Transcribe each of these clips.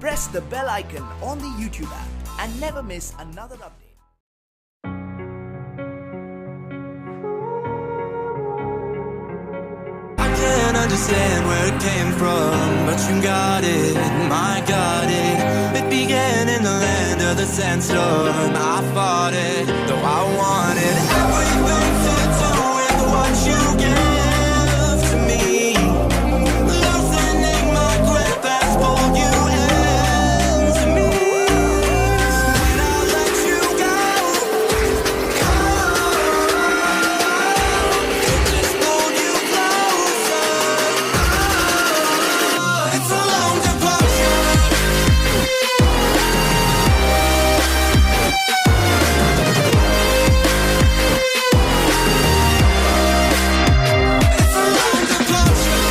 press the bell icon on the YouTube app and never miss another update. I can't understand where it came from, but you got it, I got it. It began in the land of the sandstorm. I fought it, though I wanted everything to do with what you gave to me. Loosening my grip as pulled you into me. When I let you go, it just pulled you closer. It's a long departure. It's a long departure.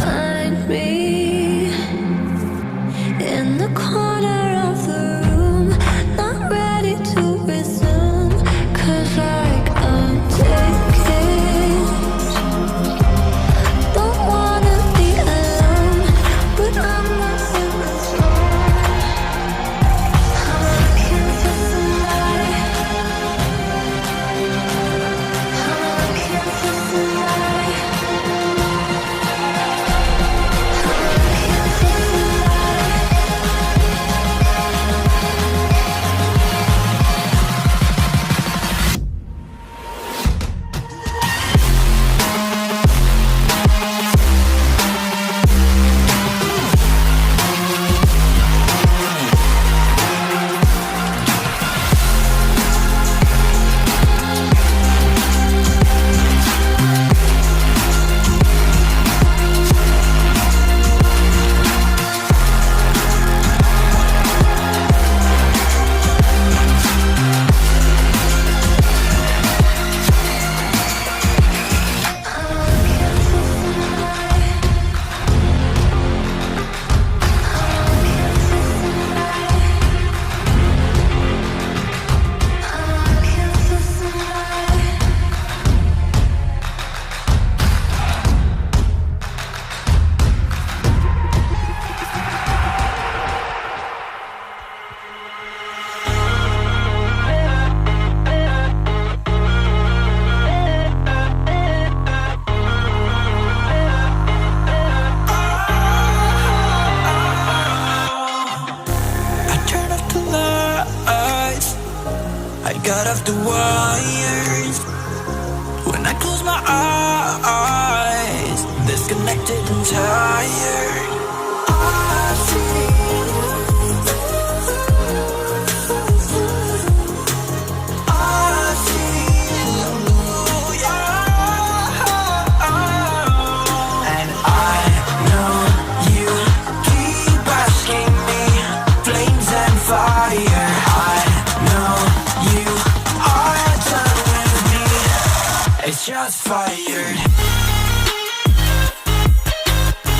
Find me in the corner of the room, not ready to resume, 'cause like I'm taking, don't wanna be alone, but I'm not in control. I'm looking for somebody. I'm looking for somebody. I turned off the lights, I got off the wires. When I close my eyes, disconnected and tired. I see you, and I know you keep asking me, flames and fire. I know you are done with me. It's just fired.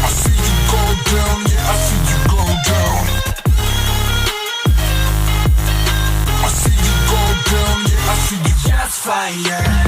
I see you go down, yeah, I see you go down. I see you go down, yeah, I see you just fired.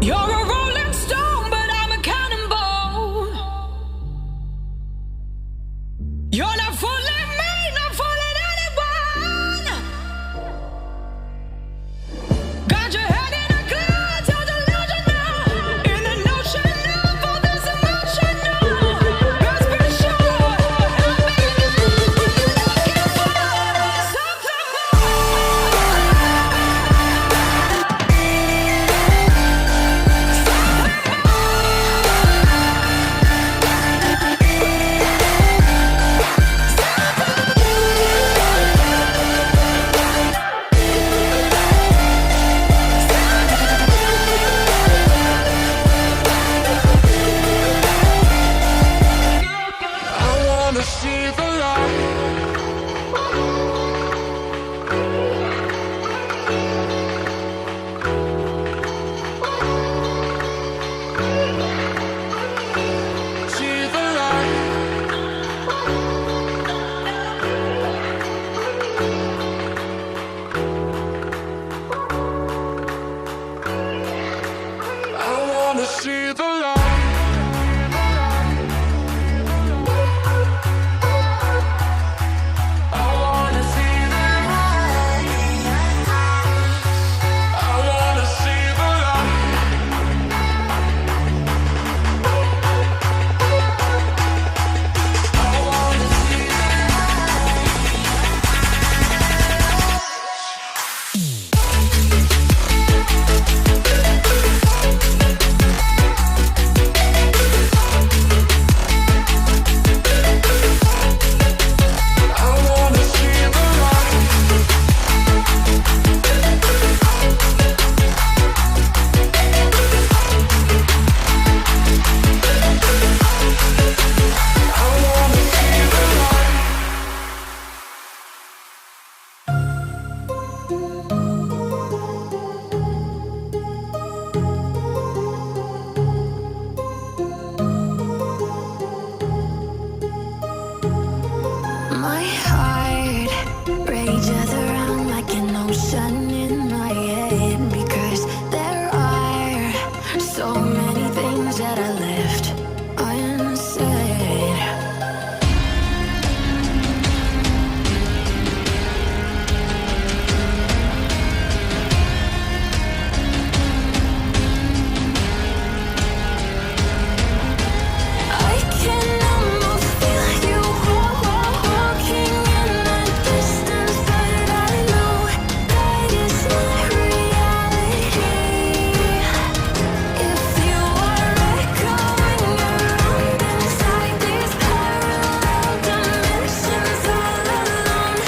You're a rolling stone, but I'm a cannonball. You're not fooling me, not fooling anyone. Got your head in a cloud, so delusional. In an ocean of all this emotional. Let's be sure, help me know what you're looking for. Something I wanna see the light. See the light. I wanna see the light. I wanna see the light. I wanna see the light. I wanna see I wanna see the light. I wanna see the light. My heart rages around like an ocean in my head because there are so many things that I left unsaid. I can almost feel you walking in the distance, but I know that it's not reality. If you are echoing around inside these parallel dimensions all alone,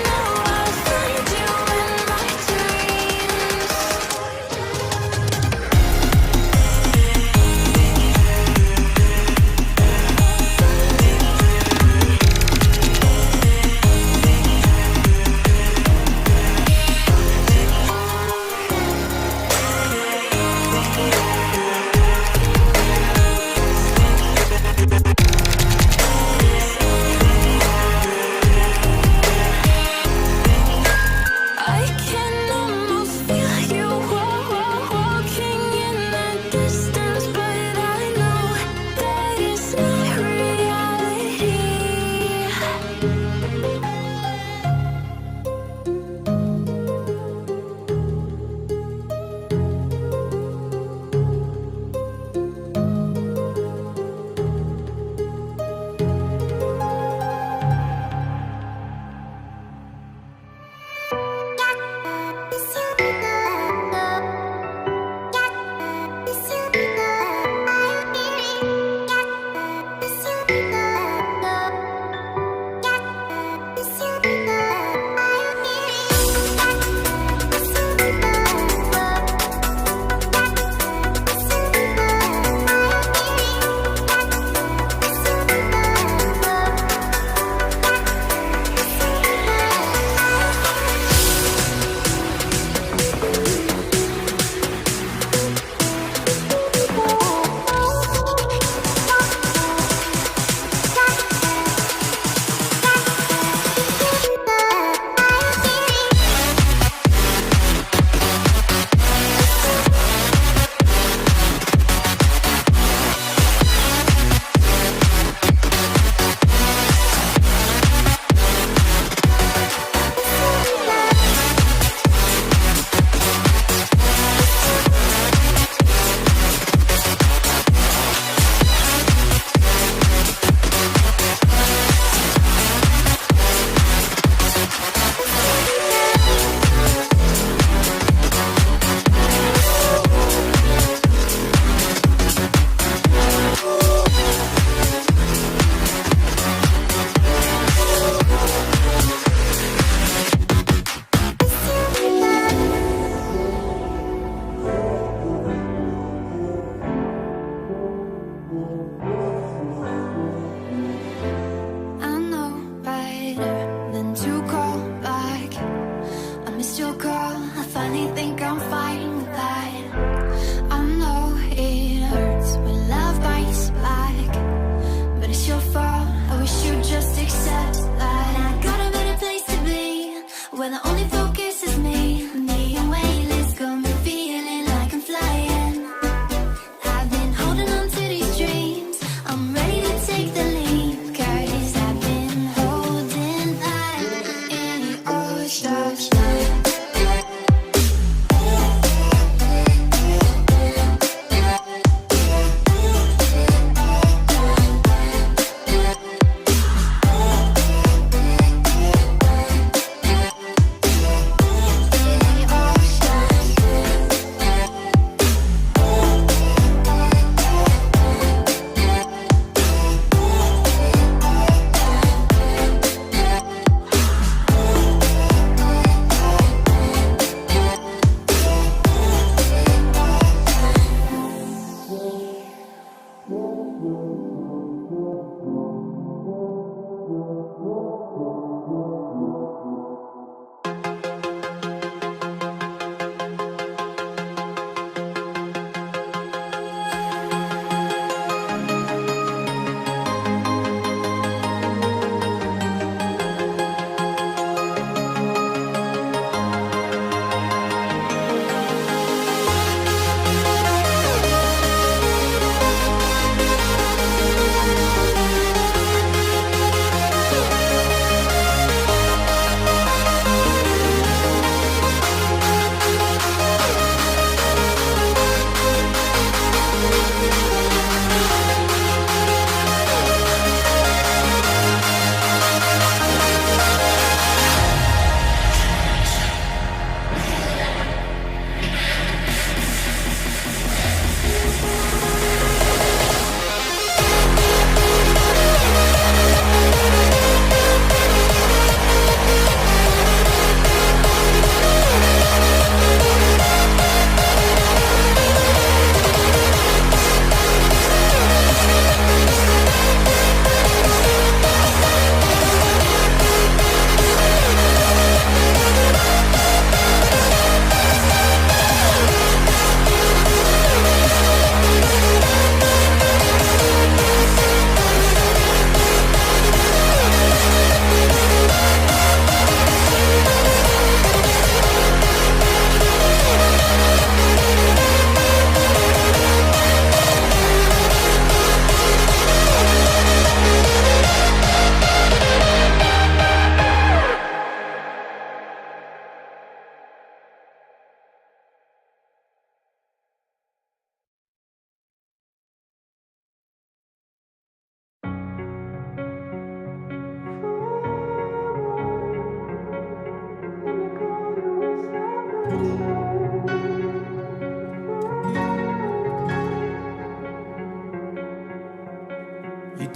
know I'll find you in my dreams. I can almost feel you walking in the distance, but I know that it's not reality.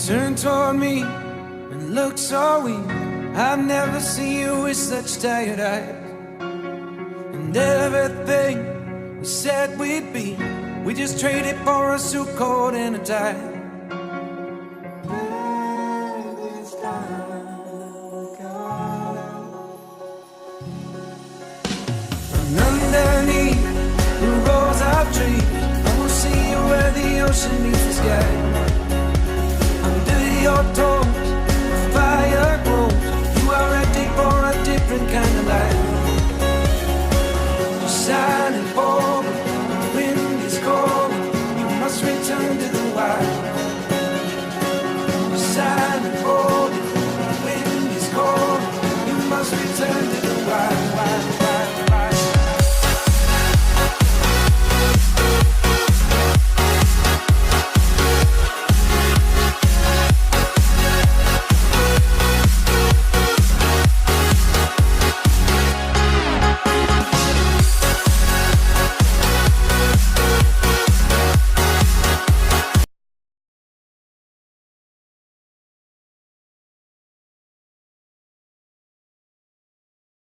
turned toward me and looked so weak. I've never seen you with such tired eyes. And everything we said we'd be, we just traded for a suit coat and a tie. And underneath the rows of trees, I will see you where the ocean meets the sky.